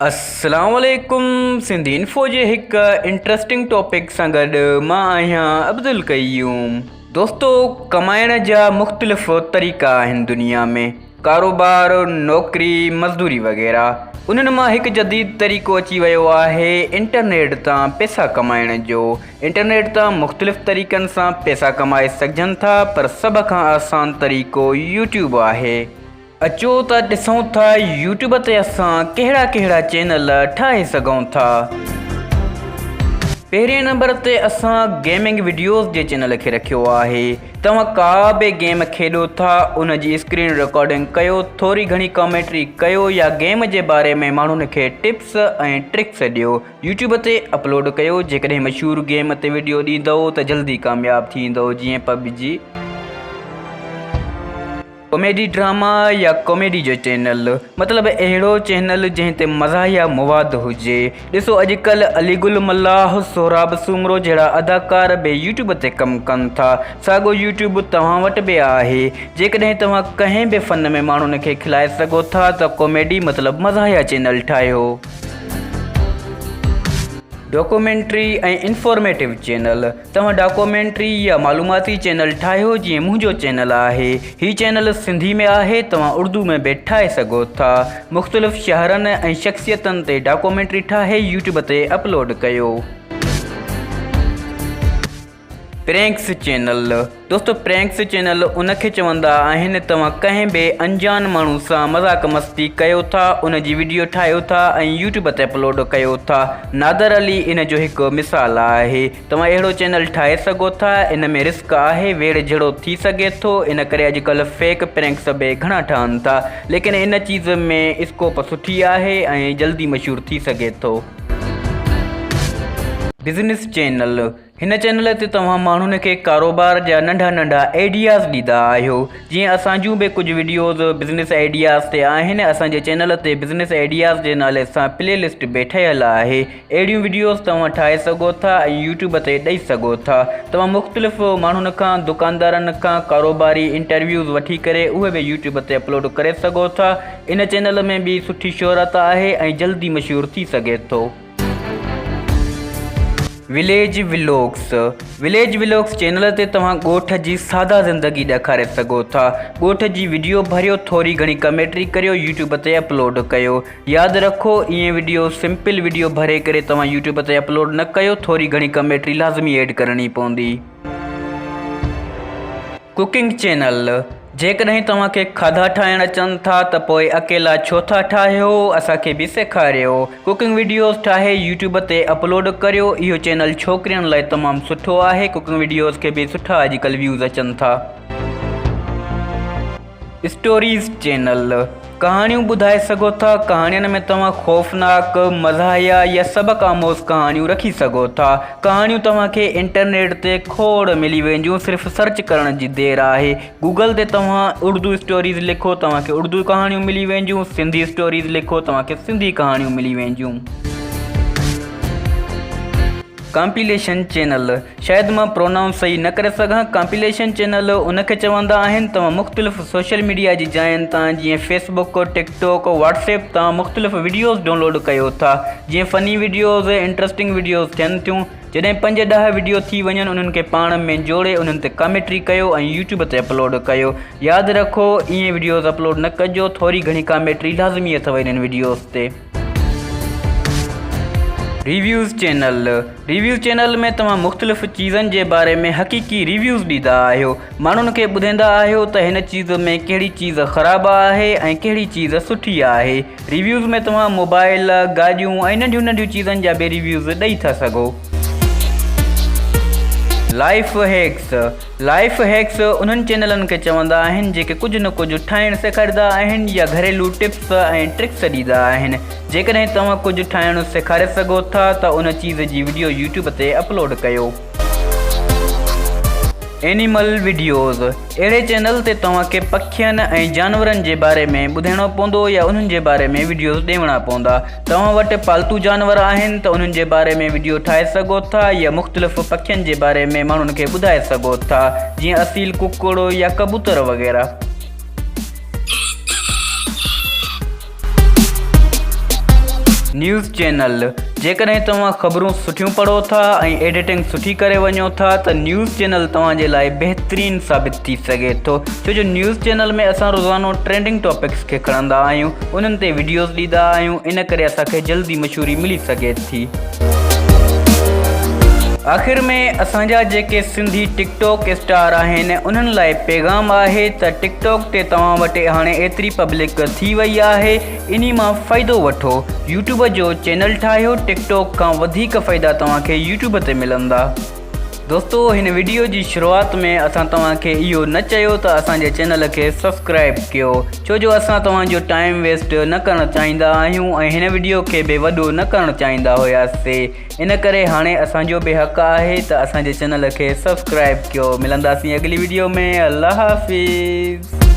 अस्सलाम वालेकुम। सिंधी इन्फो जे हिकु इंट्रस्टिंग टॉपिक सां गॾु मां आहियां अब्दुल क़यूम। दोस्तो, कमाइण जा मुख़्तलिफ़ तरीक़ा आहिनि दुनिया में, कारोबार, नौकरी, मज़दूरी वग़ैरह। उन्हनि मां हिकु जदीद तरीक़ो अची वियो आहे इंटरनेट तां पैसा कमाइण जो। इंटरनेट तां मुख़्तलिफ़ तरीक़नि सां पैसा कमाए सघजनि था, पर सभ खां आसान तरीक़ो यूट्यूब आहे। अचो त ॾिसूं था यूट्यूब ते असां कहिड़ा कहिड़ा चैनल ठाहे सघूं था। पहिरें नंबर ते असां गेमिंग वीडियोज़ जे चैनल खे रखियो आहे। तव्हां का बि गेम खेॾो था, उन जी स्क्रीन रिकॉर्डिंग कयो, थोरी घणी कॉमेंट्री कयो या गेम जे बारे में माण्हुनि खे टिप्स ऐं ट्रिक्स ॾियो, यूट्यूब ते अपलोड कयो। जेकॾहिं मशहूरु गेम ते वीडियो ॾींदव त जल्दी कामयाबु थींदव, जीअं पबजी। कॉमेडी ड्रामा या कॉमेडी जो चैनल, मतिलबु अहिड़ो चैनल जंहिं ते मज़ाहिया मवाद हुजे। ॾिसो, अॼुकल्ह अलीगुल मल्लाह, सोहराब सूमरो जहिड़ा अदाकार बि यूट्यूब ते कमु कनि था। साॻियो यूट्यूब तव्हां वटि बि आहे। जेकॾहिं तव्हां कंहिं बि फ़न में माण्हुनि खे खिलाए सघो था त कॉमेडी मतिलबु मज़ाहिया चैनल ठाहियो। डॉक्यूमेंट्री ऐं इंफॉर्मेटिव चैनल, तव्हां डॉक्यूमेंट्री या मालूमाती चैनल ठाहियो, जीअं मुंहिंजो चैनल आहे। हीउ चैनल सिंधी में आहे, तव्हां उर्दू में बि ठाहे सघो था। मुख़्तलिफ़ शहरनि ऐं शख़्सियतनि ते डॉक्यूमेंट्री ठाहे यूट्यूब ते अपलोड कयो। प्रैंक्स चैनल, दोस्तो प्रैंक्स चैनल उनखे चवंदा आहिनि तव्हां कंहिं बि अनजान माण्हू सां मज़ाक मस्ती कयो था, उन जी वीडियो ठाहियो था ऐं यूट्यूब ते अपलोड कयो था। नादर अली इन जो हिकु मिसाल आहे। तव्हां अहिड़ो चैनल ठाहे सघो था। इन में रिस्क आहे, वेड़ जहिड़ो थी सघे थो, इन करे अॼुकल्ह फेक प्रैंक्स बि घणा ठहनि था, लेकिन इन चीज़ में स्कोप सुठी आहे ऐं जल्दी मशहूरु थी सघे थो। बिज़नेस चैनल, हिन चैनल ते तव्हां माण्हुनि खे कारोबार जा नंढा नंढा आइडियाज़ ॾींदा आहियो। जीअं असांजूं बि कुझु वीडियोज़ बिज़नेस आइडियाज़ ते आहिनि। असांजे चैनल ते बिज़नेस आइडियाज़ जे नाले सां प्लेलिस्ट बि ठहियल आहे। अहिड़ियूं वीडियोज़ तव्हां ठाहे सघो था ऐं यूट्यूब ते ॾेई सघो था। तव्हां मुख़्तलिफ़ माण्हुनि खां, दुकानदारनि खां कारोबारी इंटरव्यूज़ वठी करे उहे बि यूट्यूब ते अपलोड करे सघो था। इन चैनल में बि सुठी शोहरत आहे ऐं जल्दी मशहूरु थी सघे थो। Village vlogs, village vlogs channel ते तव्हां ॻोठ जी सादा ज़िंदगी ॾेखारे सघो था। ॻोठ जी वीडियो भरियो, थोरी घणी कमेंट्री करियो, यूट्यूब ते अपलोड कयो। यादि रखो, इएं वीडियो सिंपल वीडियो भरे करे तव्हां यूट्यूब ते अपलोड न कयो, थोरी घणी कमेंट्री लाज़मी ऐड करणी पवंदी। कुकिंग चैनल, जेकॾहिं तव्हांखे खाधा ठाहिण अचनि था त पोइ अकेला छो था ठाहियो, असांखे बि सेखारियो। कुकिंग वीडियोज़ ठाहे यूट्यूब ते अपलोड करियो। इहो चैनल छोकिरियुनि लाइ तमामु सुठो आहे। कुकिंग वीडियोज़ खे बि सुठा अॼुकल्ह व्यूज़ अचनि था। स्टोरीज़ चैनल, कहाणियूं ॿुधाए सघो था। कहाणियुनि में तव्हां ख़ौफ़नाक, मज़ाहिया या सबक़ आमोज़ कहाणियूं रखी सघो था। कहाणियूं तव्हांखे इंटरनेट ते खोड़ मिली वेंदियूं, सिर्फ़ु सर्च करण जी देरि आहे। गूगल ते तव्हां उर्दू स्टोरीज़ लिखो, तव्हांखे उर्दू कहाणियूं मिली वेंदियूं। सिंधी स्टोरीज़ लिखो, तव्हांखे सिंधी कहाणियूं मिली वेंदियूं। कॉम्पिलेशन चैनल, शायदि मां प्रोनाउंस सही न करे सघां। कॉम्पिलेशन चैनल उनखे चवंदा आहिनि तव्हां मुख़्तलिफ़ सोशल मीडिया जी जायुनि तां, जीअं फेसबुक, टिकटॉक, व्हाट्सएप तां मुख़्तलिफ़ वीडियोज़ डाउनलोड कयो था। जीअं फ़नी वीडियोज़, इंट्रस्टिंग वीडियोज़ थियनि थियूं। जॾहिं 5-10 वीडियो थी वञनि, उन्हनि खे पाण में जोड़े उन्हनि ते कमेंट्री कयो ऐं यूट्यूब ते अपलोड कयो। यादि रखो, ईअं वीडियोज़ अपलोड न कजो, थोरी घणी कमेंट्री लाज़मी अथव इन्हनि वीडियोज़ ते। रिव्यूज़ चैनल, रिव्यूज़ चैनल में तव्हां मुख़्तलिफ़ चीज़नि जे बारे में हक़ीक़ी रिव्यूज़ ॾींदा आहियो। माण्हुनि खे ॿुधाईंदा आहियो त हिन चीज़ में कहिड़ी चीज़ ख़राबु आहे ऐं कहिड़ी चीज़ सुठी आहे। रिव्यूज़ में तव्हां मोबाइल, गाॾियूं ऐं नंढियूं नंढियूं चीज़नि जा बि रिव्यूज़ ॾेई था सघो। लाइफ हैक्स, लाइफ हैक्स उन्हनि चैनलनि खे चवंदा आहिनि जेके कुझु न कुझु ठाहिणु सेखारींदा आहिनि या घरेलू टिप्स ऐं ट्रिक्स ॾींदा आहिनि। जेकॾहिं तव्हां कुझु ठाहिणु सेखारे सघो था त उन चीज़ जी वीडियो यूट्यूब ते अपलोड कयो। एनिमल वीडियोज़, अहिड़े चैनल ते तव्हांखे पखियुनि ऐं जानवरनि जे बारे में ॿुधाइणो पवंदो या उन्हनि जे बारे में वीडियोज़ ॾेवणा पवंदा। तव्हां वटि पालतू जानवर आहिनि त उन्हनि जे बारे में वीडियो ठाहे सघो था या मुख़्तलिफ़ पखियुनि जे बारे में माण्हुनि खे ॿुधाए सघो था, जीअं असील कुकड़ या कबूतर वग़ैरह। News channel. जेकॾहिं तव्हां ख़बरूं सुठियूं पढ़ो था ऐं एडिटिंग सुठी करे वञो था त न्यूज़ चैनल तव्हांजे लाइ बहितरीनु साबित थी सघे थो, छो जो न्यूज़ चैनल में असां रोज़ानो ट्रेंडिंग टॉपिक्स खे खणंदा आहियूं, उन्हनि ते वीडियोज़ ॾींदा आहियूं, इन करे असांखे जल्दी मशहूरी मिली सघे थी। आख़िर में असांजा जेके सिंधी टिकटॉक स्टार आहिनि उन्हनि लाइ पैगाम आहे त टिकटॉक ते तव्हां वटि हाणे एतिरी पब्लिक थी वई आहे, इन मां फ़ाइदो वठो। यूट्यूब जो चैनल ठाहियो, टिकटॉक खां वधीक फ़ाइदा तव्हांखे यूट्यूब ते मिलंदा। दोस्तो, हिन वीडियो जी शुरूआत में असां तव्हांखे इहो न चयो त असांजे चैनल खे सब्सक्राइब कयो, छो जो असां तव्हांजो टाइम वेस्ट न करणु चाहींदा आहियूं ऐं हिन वीडियो खे बि वॾो न करणु चाहींदा हुआसीं। इन करे हाणे असांजो बि हक़ आहे त असांजे चैनल खे सब्सक्राइब कयो। मिलंदासीं अगली वीडियो में। अल्लाह हाफ़िज़।